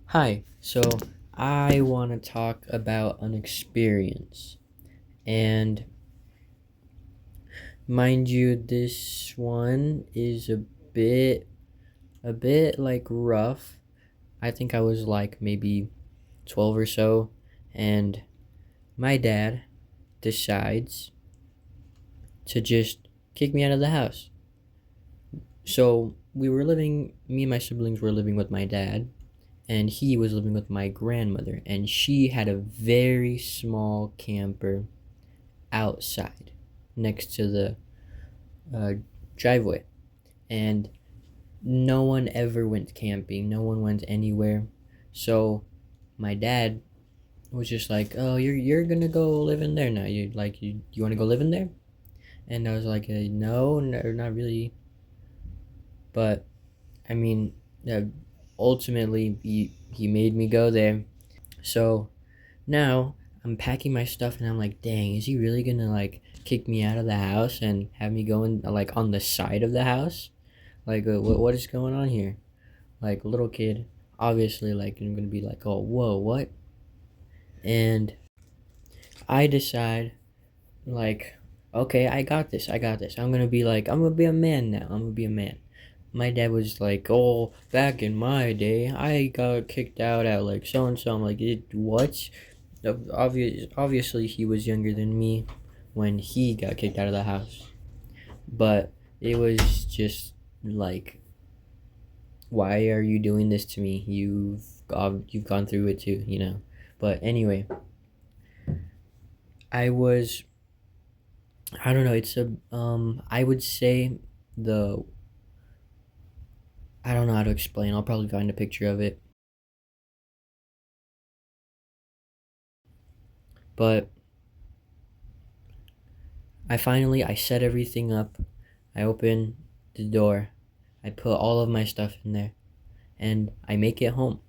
Hi, so I want to talk about an experience. And mind you, this one is a bit like rough. I think I was like maybe 12 or so, and my dad decides to just kick me out of the house. So, me and my siblings were living with my dad, and he was living with my grandmother, and she had a very small camper outside next to the uh, driveway. And no one ever went camping, no one went anywhere. So my dad was just like, "Oh, you're gonna go live in there now. You want to go live in there?" And I was like, "No, no, not really." But I mean, uh, ultimately, he made me go there. So now I'm packing my stuff, and I'm like, "Dang, is he really gonna like kick me out of the house and have me going like on the side of the house?" Like, what is going on here? Like, little kid, obviously, like, I'm gonna be like, oh, whoa, what? And I decide, like, okay, I got this. I'm gonna be a man now. I'm gonna be a man. My dad was like, oh, back in my day, I got kicked out at like so and so. I'm like, what? Obviously, he was younger than me when he got kicked out of the house. But it was just like, why are you doing this to me? You've gone through it too, you know. But anyway, I was I don't know. It's a I would say the I don't know how to explain. I'll probably find a picture of it. But I set everything up. I open the door. I put all of my stuff in there, and I make it home.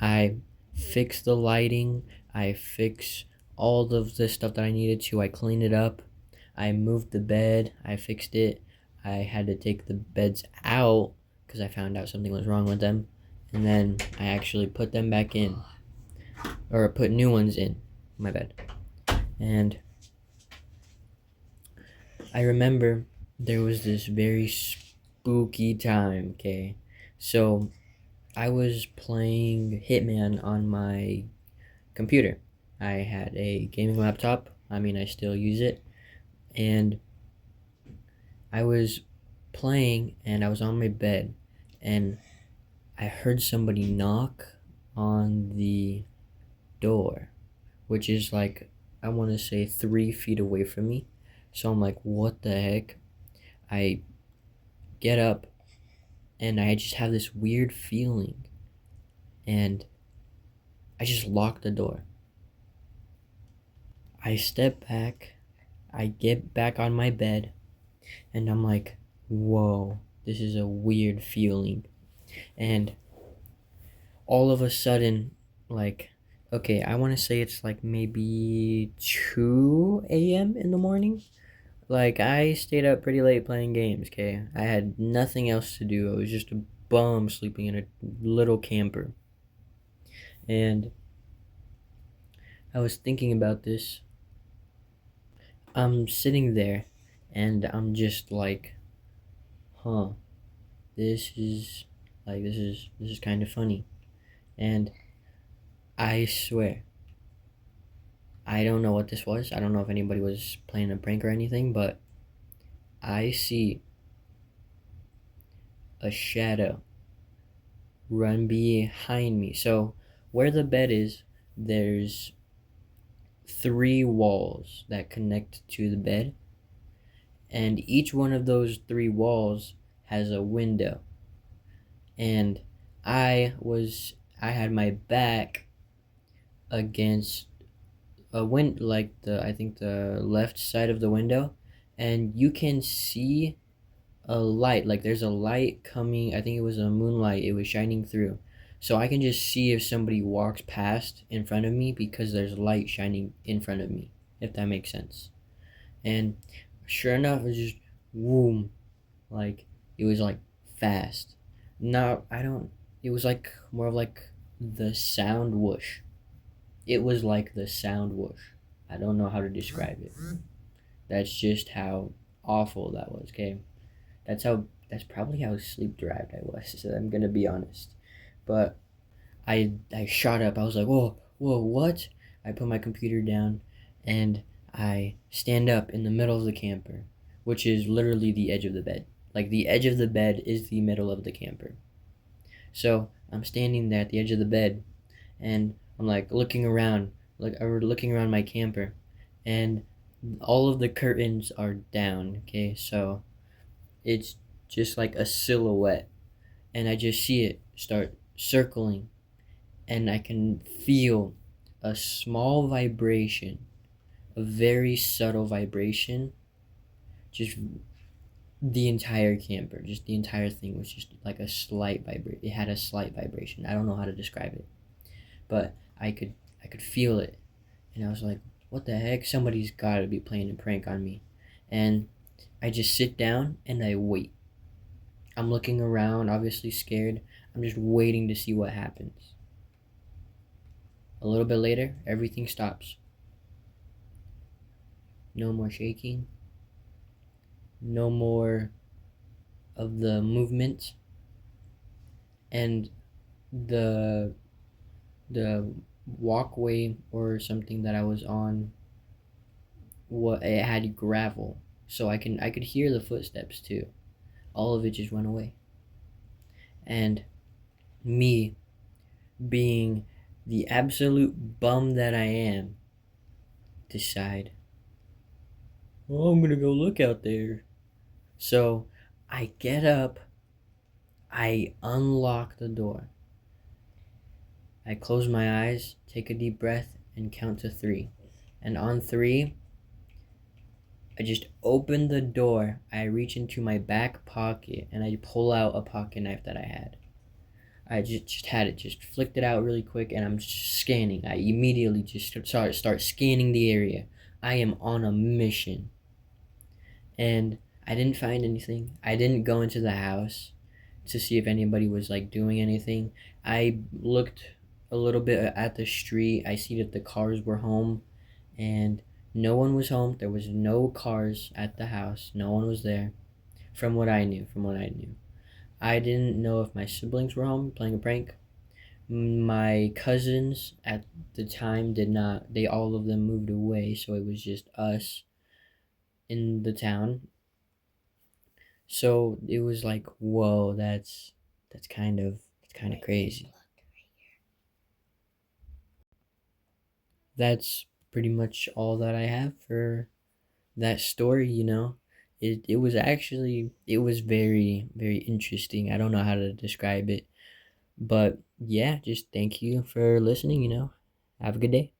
I fix the lighting. I fix all of the stuff that I needed to. I clean it up. I moved the bed. I fixed it. I had to take the beds out because I found out something was wrong with them. And then I actually put them back in, or put new ones in my bed. And I remember there was this very spooky time, okay? So I was playing Hitman on my computer. I had a gaming laptop. I mean, I still use it. And I was playing and I was on my bed and I heard somebody knock on the door, which is like, I want to say 3 feet away from me. So I'm like, what the heck? I get up and I just have this weird feeling and I just lock the door. I step back, I get back on my bed, and I'm like, whoa, this is a weird feeling. And all of a sudden, like, okay, I want to say it's like maybe 2 a.m. in the morning. Like, I stayed up pretty late playing games, okay? I had nothing else to do. I was just a bum sleeping in a little camper. And I was thinking about this. I'm sitting there and I'm just like, huh, this is this is kind of funny. And I swear, I don't know what this was. I don't know if anybody was playing a prank or anything, but I see a shadow run behind me. So, where the bed is, there's 3 walls that connect to the bed, and each one of those 3 walls has a window. And I had my back against like the I think the left side of the window, and you can see a light. Like, there's a light coming. I think it was a moonlight. It was shining through, so I can just see if somebody walks past in front of me because there's light shining in front of me, if that makes sense. And sure enough, it was just, boom. Like, it was like fast. No, I don't. It was like more of like the sound whoosh. It was like the sound whoosh. I don't know how to describe it. That's just how awful that was. Okay, that's probably how sleep deprived I was. So I'm gonna be honest, but I shot up. I was like, whoa, what? I put my computer down, and I stand up in the middle of the camper, which is literally the edge of the bed. Like the edge of the bed is the middle of the camper. So I'm standing there at the edge of the bed, and I'm like looking around my camper, and all of the curtains are down. Okay, so it's just like a silhouette, and I just see it start circling, and I can feel a small vibration, a very subtle vibration, just the entire camper, just the entire thing was just like a slight vibration. It had a slight vibration. I don't know how to describe it, but I could feel it, and I was like, "What the heck? Somebody's got to be playing a prank on me," and I just sit down and I wait. I'm looking around, obviously scared. I'm just waiting to see what happens. A little bit later, everything stops. No more shaking, no more of the movement, and the the walkway or something that I was on, what it had gravel, so I could hear the footsteps too. All of it just went away, and me being the absolute bum that I am, decide, oh, I'm gonna go look out there. So I get up, I unlock the door, I close my eyes, take a deep breath, and count to three. And on three, I just open the door, I reach into my back pocket, and I pull out a pocket knife that I had. I just had it, just flicked it out really quick, and I'm just scanning. I immediately just start scanning the area. I am on a mission. And I didn't find anything. I didn't go into the house to see if anybody was like doing anything. I looked a little bit at the street. I see that the cars were home, and no one was home. There was no cars at the house. No one was there. From what I knew. I didn't know if my siblings were home playing a prank. My cousins at the time did not. They all of them moved away, so it was just us in the town. So it was like, whoa, that's kind of crazy. That's pretty much all that I have for that story. It was very, very interesting. I don't know how to describe it. But yeah, just thank you for listening. Have a good day.